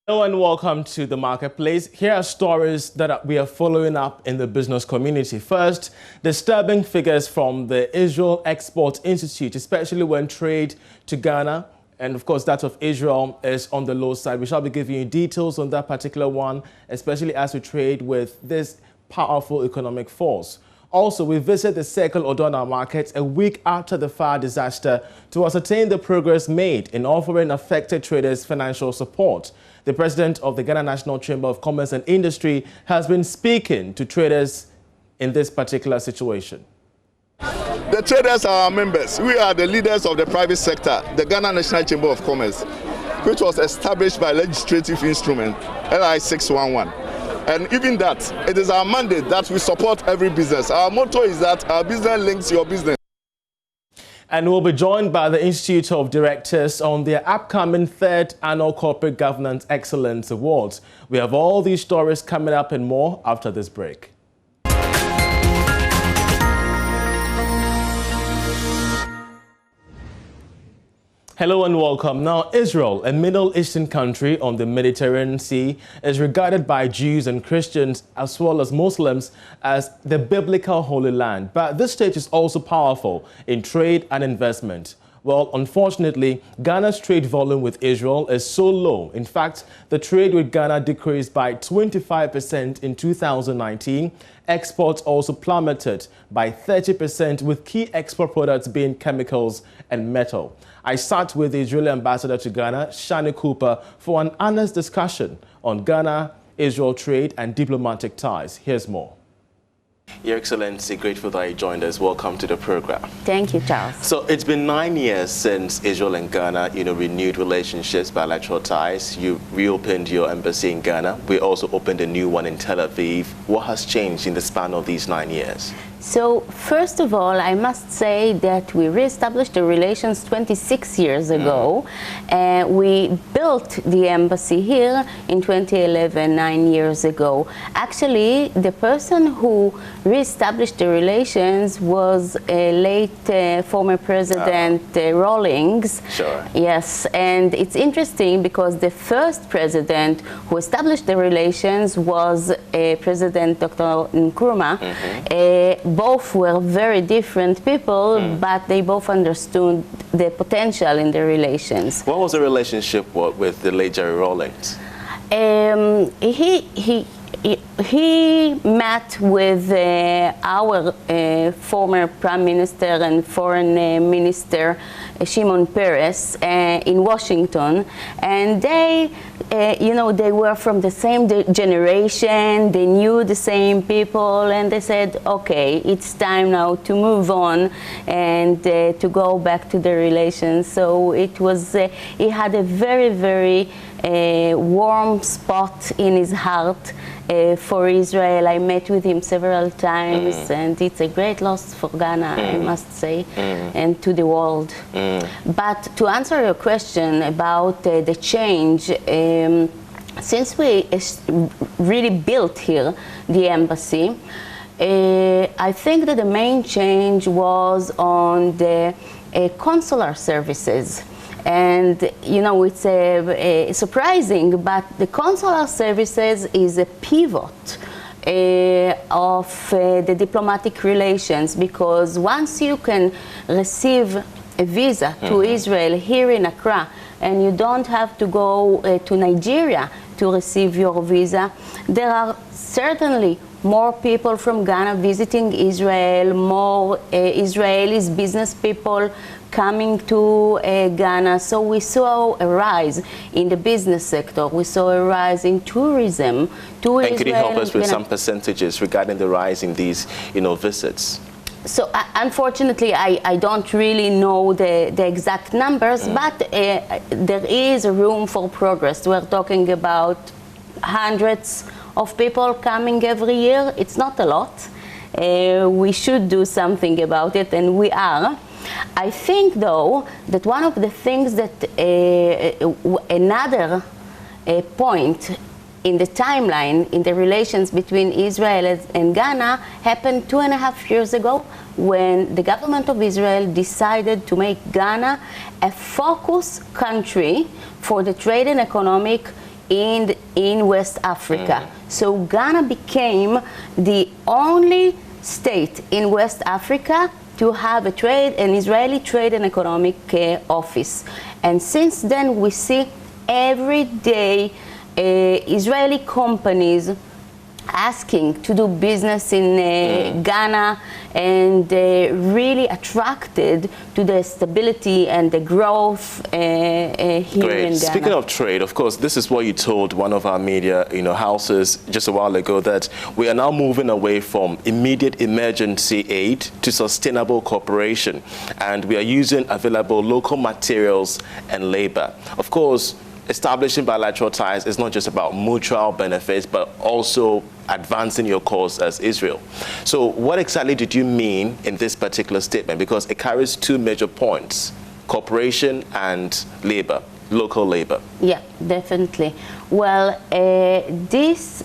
Hello and welcome to the Marketplace. Here are stories that we are following up in the business community. First, disturbing figures from the Israel Export Institute, especially when trade to Ghana and of course that of Israel is on the low side. We shall be giving you details on that particular one, especially as we trade with this powerful economic force. Also, we visit the Circle Odona market a week after the fire disaster to ascertain the progress made in offering affected traders financial support. The president of the Ghana National Chamber of Commerce and Industry has been speaking to traders in this particular situation. The traders are our members. We are the leaders of the private sector, the Ghana National Chamber of Commerce, which was established by legislative instrument LI 611. And even that, it is our mandate that we support every business. Our motto is that our business links your business. And we'll be joined by the Institute of Directors on their upcoming 3rd Annual Corporate Governance Excellence Awards. We have all these stories coming up and more after this break. Hello and welcome. Now, Israel, a Middle Eastern country on the Mediterranean Sea, is regarded by Jews and Christians as well as Muslims as the biblical Holy Land. But this state is also powerful in trade and investment. Well, unfortunately, Ghana's trade volume with Israel is so low. In fact, the trade with Ghana decreased by 25% in 2019. Exports also plummeted by 30%, with key export products being chemicals and metal. I sat with the Israeli ambassador to Ghana, Shani Cooper, for an honest discussion on Ghana-Israel trade and diplomatic ties. Here's more. Your Excellency, grateful that you joined us. Welcome to the program. Thank you, Charles. So it's been 9 years since Israel and Ghana, renewed relationships, bilateral ties. You reopened your embassy in Ghana. We also opened a new one in Tel Aviv. What has changed in the span of these 9 years? So, first of all, I must say that we reestablished the relations 26 years ago. We built the embassy here in 2011, 9 years ago. Actually, the person who reestablished the relations was a late former President Rawlings. Sure. Yes, and it's interesting because the first president who established the relations was President Dr. Nkrumah. Both were very different people, but they both understood the potential in the relations. What was the relationship with the late Jerry Rawlings? He met with our former Prime Minister and Foreign Minister, Shimon Peres, in Washington, and they were from the same generation, they knew the same people, and they said, okay, it's time now to move on and to go back to the relations. So it was, he had a very, very warm spot in his heart for Israel. I met with him several times, and it's a great loss for Ghana, I must say, and to the world. But to answer your question about the change, since we really built here the embassy, I think that the main change was on the consular services. And, it's surprising, but the consular services is a pivot of the diplomatic relations, because once you can receive a visa to Israel here in Accra, and you don't have to go to Nigeria to receive your visa, there are certainly more people from Ghana visiting Israel, more Israelis, business people coming to Ghana. So we saw a rise in the business sector. We saw a rise in tourism to Israel. And could you help us with some percentages regarding the rise in these, visits? So unfortunately, I don't really know the exact numbers, but there is room for progress. We're talking about hundreds of people coming every year. It's not a lot. We should do something about it, and we are. I think, though, that one of the things that another point in the timeline in the relations between Israel and Ghana happened 2.5 years ago, when the government of Israel decided to make Ghana a focus country for the trade and economic in West Africa. So Ghana became the only state in West Africa to have an Israeli Trade and Economic Office. And since then, we see every day Israeli companies asking to do business in Ghana, and really attracted to the stability and the growth here in Ghana. Speaking of trade, of course, this is what you told one of our media houses just a while ago, that we are now moving away from immediate emergency aid to sustainable cooperation, and we are using available local materials and labor. Of course, establishing bilateral ties is not just about mutual benefits, but also advancing your cause as Israel. So what exactly did you mean in this particular statement? Because it carries two major points: cooperation and labor, local labor. Yeah, definitely. Well, this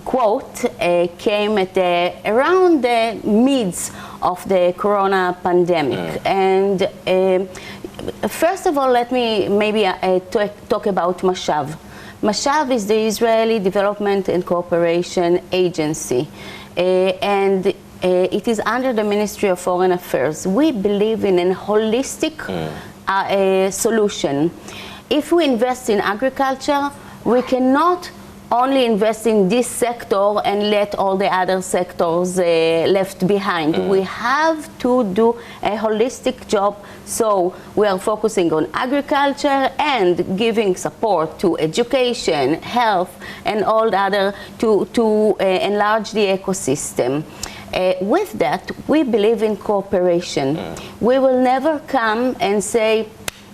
quote came at around the midst of the corona pandemic. And first of all, let me maybe talk about Mashav. Mashav is the Israeli Development and Cooperation Agency, and it is under the Ministry of Foreign Affairs. We believe in a holistic solution. If we invest in agriculture, we cannot only invest in this sector and let all the other sectors left behind. We have to do a holistic job, so we are focusing on agriculture and giving support to education, health, and all the other to enlarge the ecosystem. With that, we believe in cooperation. We will never come and say,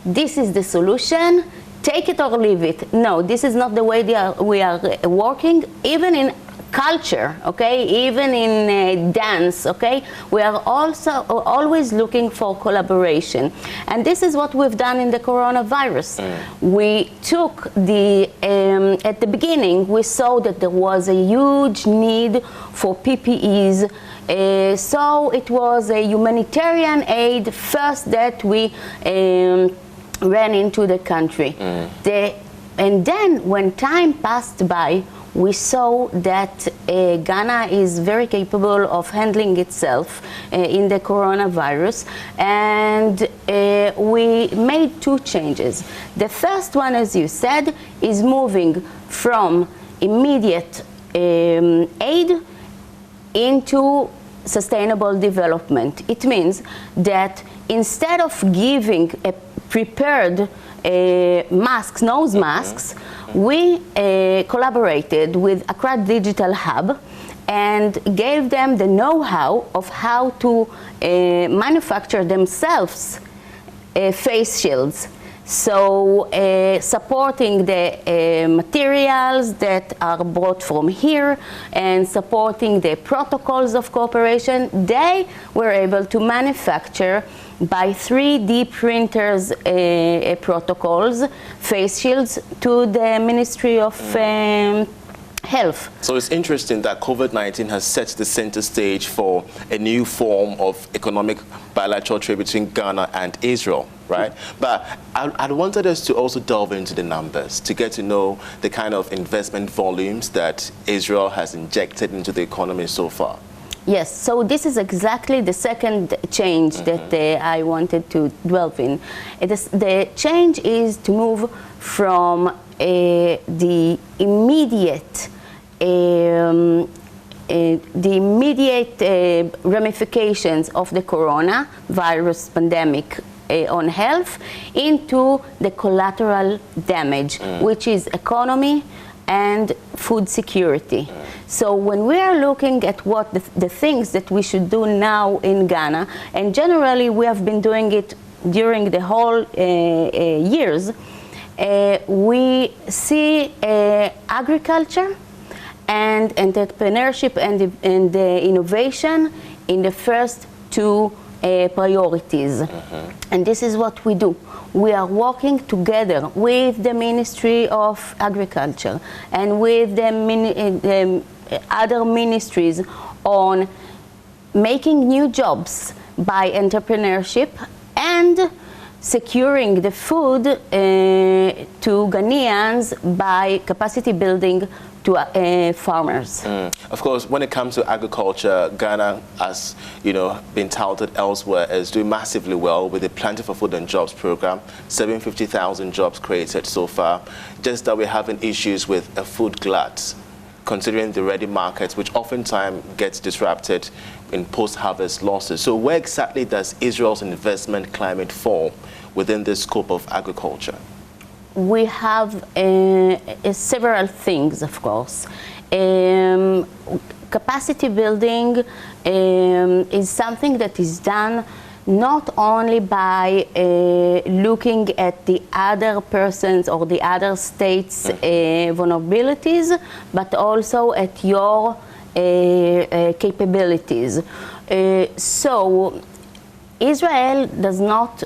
this is the solution, take it or leave it. No, this is not the way we are working, even in culture, okay, even in dance, okay. We are also always looking for collaboration. And this is what we've done in the coronavirus. We took at the beginning, we saw that there was a huge need for PPEs. So it was a humanitarian aid first that we ran into the country. And then when time passed by, we saw that Ghana is very capable of handling itself in the coronavirus, and we made two changes. The first one, as you said, is moving from immediate aid into sustainable development. It means that instead of giving a prepared masks, nose masks, we collaborated with Accra Digital Hub and gave them the know-how of how to manufacture themselves face shields. So supporting the materials that are brought from here and supporting the protocols of cooperation, they were able to manufacture by 3D printers protocols, face shields, to the Ministry of Health. So it's interesting that COVID-19 has set the center stage for a new form of economic bilateral trade between Ghana and Israel, right? But I wanted us to also delve into the numbers to get to know the kind of investment volumes that Israel has injected into the economy so far. Yes, so this is exactly the second change that I wanted to delve in. The change is to move from the immediate ramifications of the coronavirus pandemic on health into the collateral damage, which is economy and food security. So when we are looking at what the things that we should do now in Ghana, and generally we have been doing it during the whole years, we see agriculture and entrepreneurship and innovation in the first two priorities. And this is what we do. We are working together with the Ministry of Agriculture and with the other ministries on making new jobs by entrepreneurship and securing the food to Ghanaians by capacity building to farmers. Of course, when it comes to agriculture, Ghana, as you know, been touted elsewhere, is doing massively well with the Plentiful Food and Jobs program. 750,000 jobs created so far. Just that we're having issues with a food glut, considering the ready markets, which oftentimes gets disrupted in post-harvest losses. So where exactly does Israel's investment climate fall within the scope of agriculture? We have several things, of course. Capacity building is something that is done not only by looking at the other persons or the other states' vulnerabilities, but also at your capabilities. So Israel does not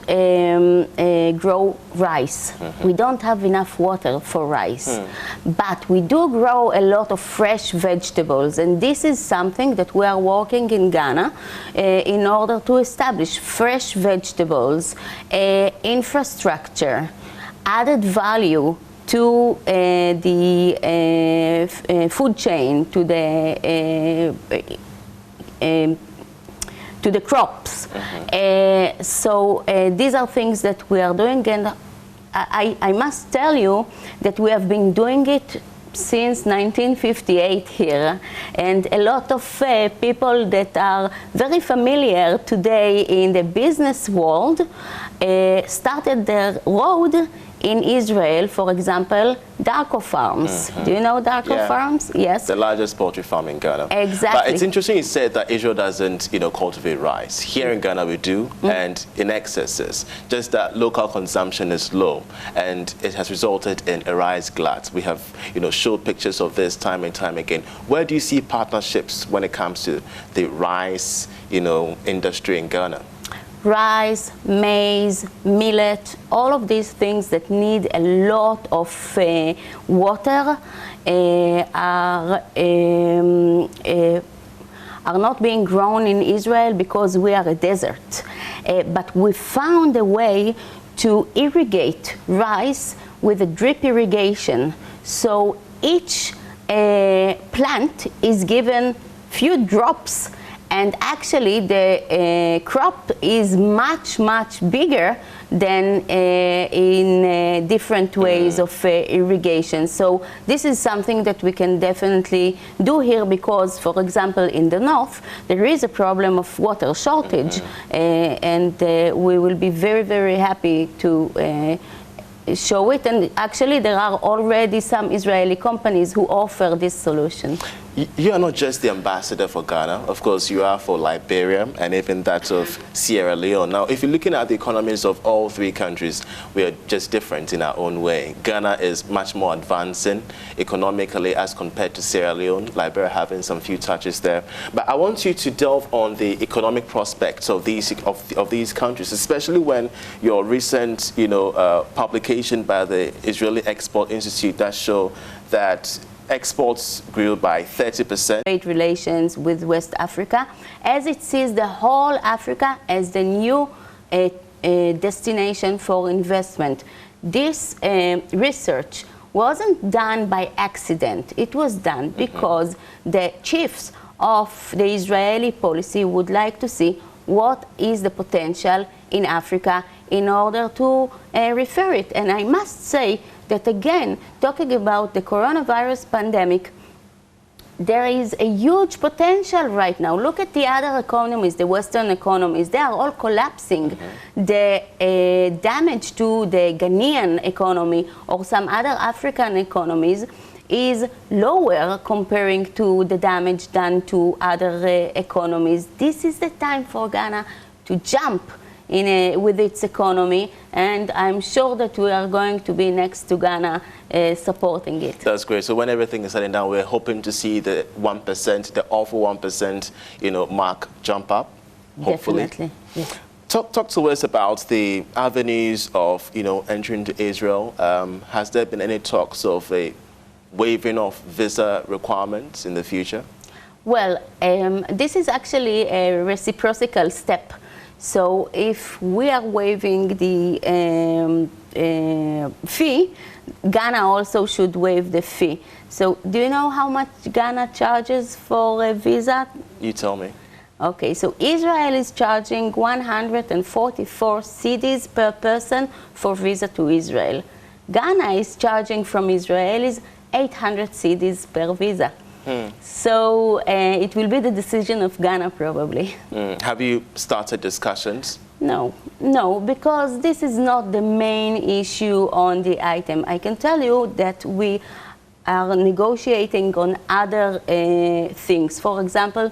grow rice. We don't have enough water for rice. But we do grow a lot of fresh vegetables, and this is something that we are working in Ghana in order to establish fresh vegetables, infrastructure, added value to the food chain, to the crops. So these are things that we are doing, and I must tell you that we have been doing it since 1958 here, and a lot of people that are very familiar today in the business world started their road in Israel. For example, Darko Farms. Do you know Darko Farms? Yes. The largest poultry farm in Ghana. Exactly. But it's interesting you said that Israel doesn't, cultivate rice. Here in Ghana we do, and in excesses. Just that local consumption is low, and it has resulted in a rice glut. We have, showed pictures of this time and time again. Where do you see partnerships when it comes to the rice, industry in Ghana? Rice, maize, millet, all of these things that need a lot of water are not being grown in Israel because we are a desert. But we found a way to irrigate rice with a drip irrigation. So each plant is given few drops, and actually the crop is much, much bigger than in different ways of irrigation. So this is something that we can definitely do here because, for example, in the north, there is a problem of water shortage, and we will be very, very happy to show it. And actually there are already some Israeli companies who offer this solution. You are not just the ambassador for Ghana. Of course, you are for Liberia and even that of Sierra Leone. Now, if you're looking at the economies of all three countries, we are just different in our own way. Ghana is much more advancing economically as compared to Sierra Leone, Liberia having some few touches there. But I want you to delve on the economic prospects of these countries, especially when your recent publication by the Israeli Export Institute that show that exports grew by 30%. Trade relations with West Africa, as it sees the whole Africa as the new destination for investment. This research wasn't done by accident. It was done because the chiefs of the Israeli policy would like to see what is the potential in Africa in order to refer it. And I must say that, again, talking about the coronavirus pandemic, there is a huge potential right now. Look at the other economies, the Western economies. They are all collapsing. The damage to the Ghanaian economy or some other African economies is lower comparing to the damage done to other economies. This is the time for Ghana to jump with its economy, and I'm sure that we are going to be next to Ghana supporting it. That's great. So when everything is said and done, we're hoping to see the 1%, the awful 1%, mark jump up, hopefully. Definitely, yes. Talk to us about the avenues of, entering to Israel. Has there been any talks of a waiving of visa requirements in the future? Well, this is actually a reciprocal step. So if we are waiving the fee, Ghana also should waive the fee. So do you know how much Ghana charges for a visa? You tell me. Okay, so Israel is charging 144 cedis per person for visa to Israel. Ghana is charging from Israelis 800 cedis per visa. So it will be the decision of Ghana probably. Have you started discussions? No, because this is not the main issue on the item. I can tell you that we are negotiating on other things. For example,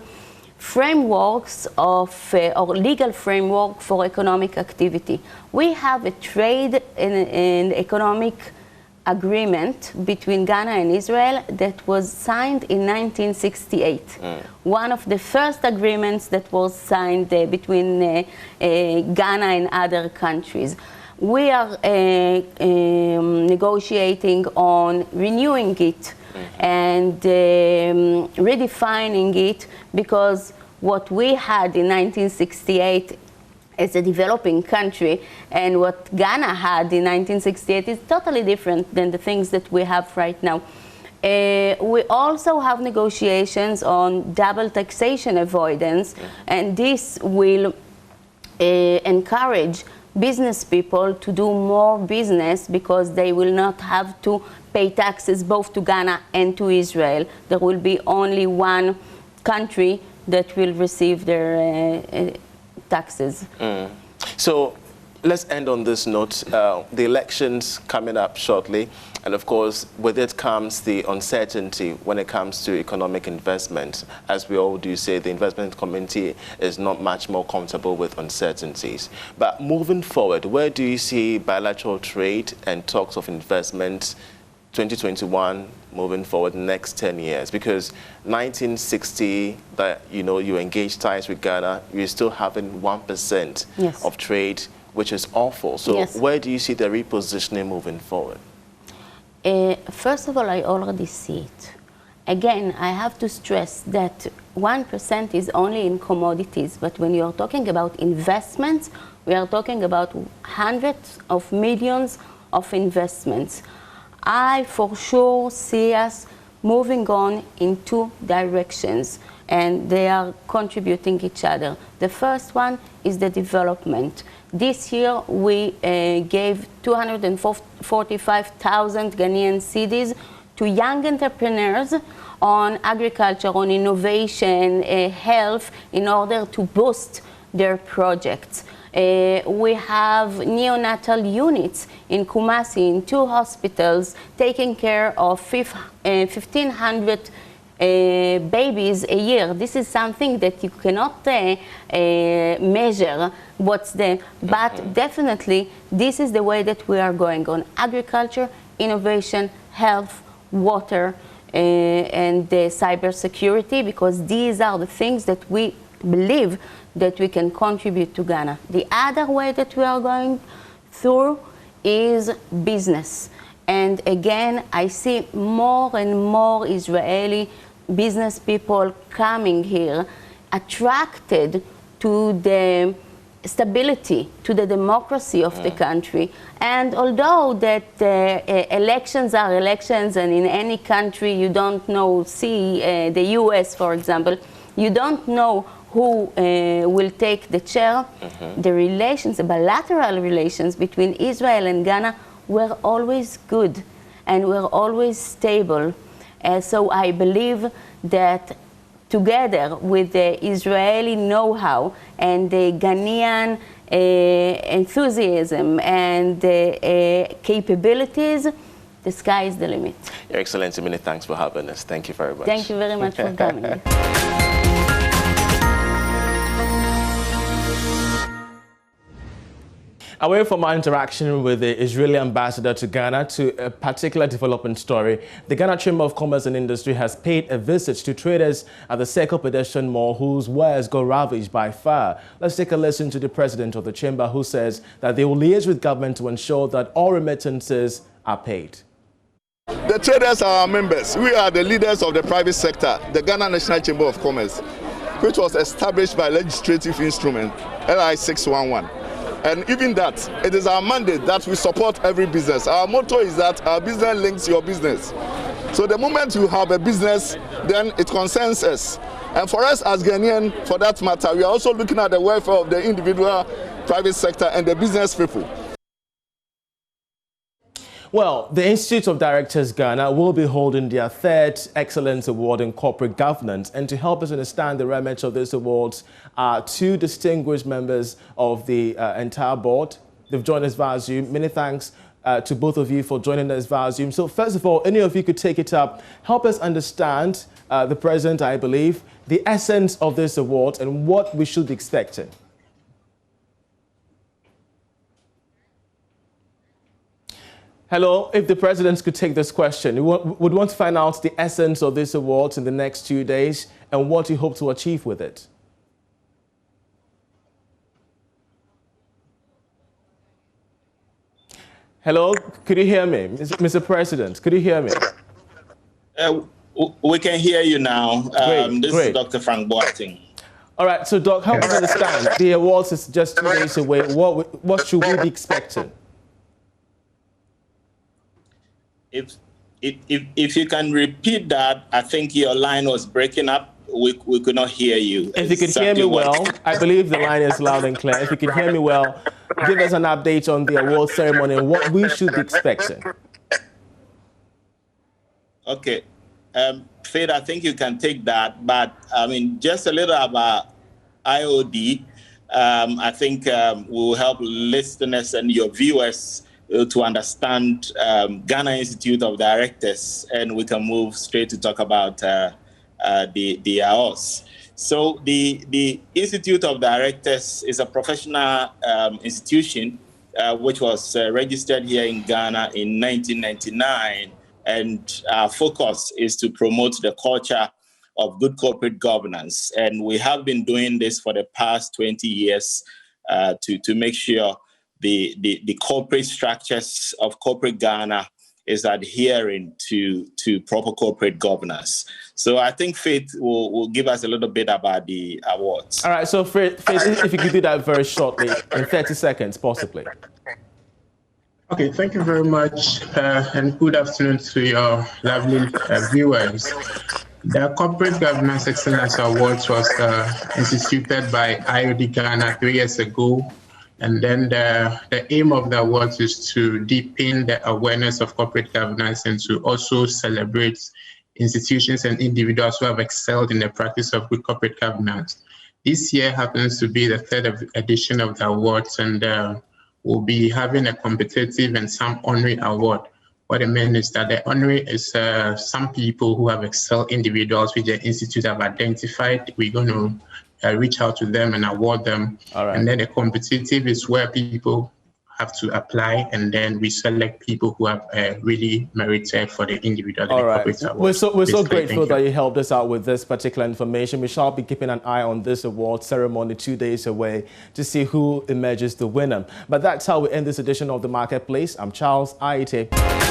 frameworks of, or legal framework for economic activity. We have a trade and economic agreement between Ghana and Israel that was signed in 1968. One of the first agreements that was signed between Ghana and other countries. We are negotiating on renewing it and redefining it, because what we had in 1968 as a developing country and what Ghana had in 1968 is totally different than the things that we have right now. We also have negotiations on double taxation avoidance, and this will encourage business people to do more business because they will not have to pay taxes both to Ghana and to Israel. There will be only one country that will receive their taxes. So let's end on this note. The elections coming up shortly, and of course with it comes the uncertainty when it comes to economic investment. As we all do say, the investment community is not much more comfortable with uncertainties. But moving forward, where do you see bilateral trade and talks of investment 2021 moving forward next 10 years? Because 1960, that you engaged ties with Ghana, you're still having 1% of trade, which is awful. So where do you see the repositioning moving forward? First of all, I already see it. Again, I have to stress that 1% is only in commodities, but when you're talking about investments, we are talking about hundreds of millions of investments. I for sure see us moving on in two directions, and they are contributing each other. The first one is the development. This year we gave 245,000 Ghanaian cedis to young entrepreneurs on agriculture, on innovation, health, in order to boost their projects. We have neonatal units in Kumasi, in 2 hospitals, taking care of 1,500 babies a year. This is something that you cannot measure what's there, but definitely this is the way that we are going on: agriculture, innovation, health, water, and cybersecurity, because these are the things that we believe that we can contribute to Ghana. The other way that we are going through is business. And again, I see more and more Israeli business people coming here, attracted to the stability, to the democracy of the country. And although that elections are elections, and in any country you don't know, see the US for example, you don't know who will take the chair. The relations, the bilateral relations between Israel and Ghana were always good and were always stable. So I believe that together with the Israeli know-how and the Ghanaian enthusiasm and capabilities, the sky is the limit. Your Excellency, many thanks for having us. Thank you very much. Thank you very much for coming. Away from our interaction with the Israeli ambassador to Ghana to a particular development story, the Ghana Chamber of Commerce and Industry has paid a visit to traders at the Circle Pedestrian Mall whose wares got ravaged by fire. Let's take a listen to the president of the chamber, who says that they will liaise with government to ensure that all remittances are paid. The traders are our members. We are the leaders of the private sector, the Ghana National Chamber of Commerce. which was established by legislative instrument LI 611. And even that, it is our mandate that we support every business. Our motto is that our business links your business. So the moment you have a business, then it concerns us. And for us as Ghanaian, for that matter, we are also looking at the welfare of the individual, private sector, and the business people. Well, the Institute of Directors Ghana will be holding their third Excellence Award in Corporate Governance. And to help us understand the remit of this awards are two distinguished members of the entire board. They've joined us via Zoom. Many thanks to both of you for joining us via Zoom. So first of all, any of you could take it up, help us understand the present, I believe, the essence of this award and what we should be expecting. Hello, if the presidents could take this question. We would want to find out the essence of this award in the next 2 days and what you hope to achieve with it. Hello, could you hear me? Mr. President, could you hear me? We can hear you now. This is Dr. Frank Boateng. All right, so Doc, help us understand. The awards is just 2 days away. What should we be expecting? If you can repeat that, I think your line was breaking up. We could not hear you. If you could hear me well, I believe the line is loud and clear. If you can hear me well, give us an update on the award ceremony and what we should be expecting. Okay. Faith, I think you can take that, but I mean, just a little about IOD. I think will help listeners and your viewers to understand Ghana Institute of Directors, and we can move straight to talk about the awards. So the Institute of Directors is a professional institution which was registered here in Ghana in 1999, and our focus is to promote the culture of good corporate governance. And we have been doing this for the past 20 years to make sure the corporate structures of corporate Ghana is adhering to proper corporate governance. So I think Faith will give us a little bit about the awards. All right, so Faith, if you could do that very shortly, in 30 seconds, possibly. Okay, thank you very much, and good afternoon to your lovely viewers. The Corporate Governance Excellence Awards was instituted by IOD Ghana 3 years ago. And then the aim of the awards is to deepen the awareness of corporate governance and to also celebrate institutions and individuals who have excelled in the practice of good corporate governance. This year happens to be the third edition of the awards, and we'll be having a competitive and some honorary award. What I mean is that the honorary is some people who have excelled individuals which the institute have identified. We're going to reach out to them and award them. All right. And then the competitive is where people have to apply, and then we select people who have really merited for the individual. All right. We're so grateful that you helped us out with this particular information. We shall be keeping an eye on this award ceremony 2 days away to see who emerges the winner. But that's how we end this edition of The Marketplace. I'm Charles Aite.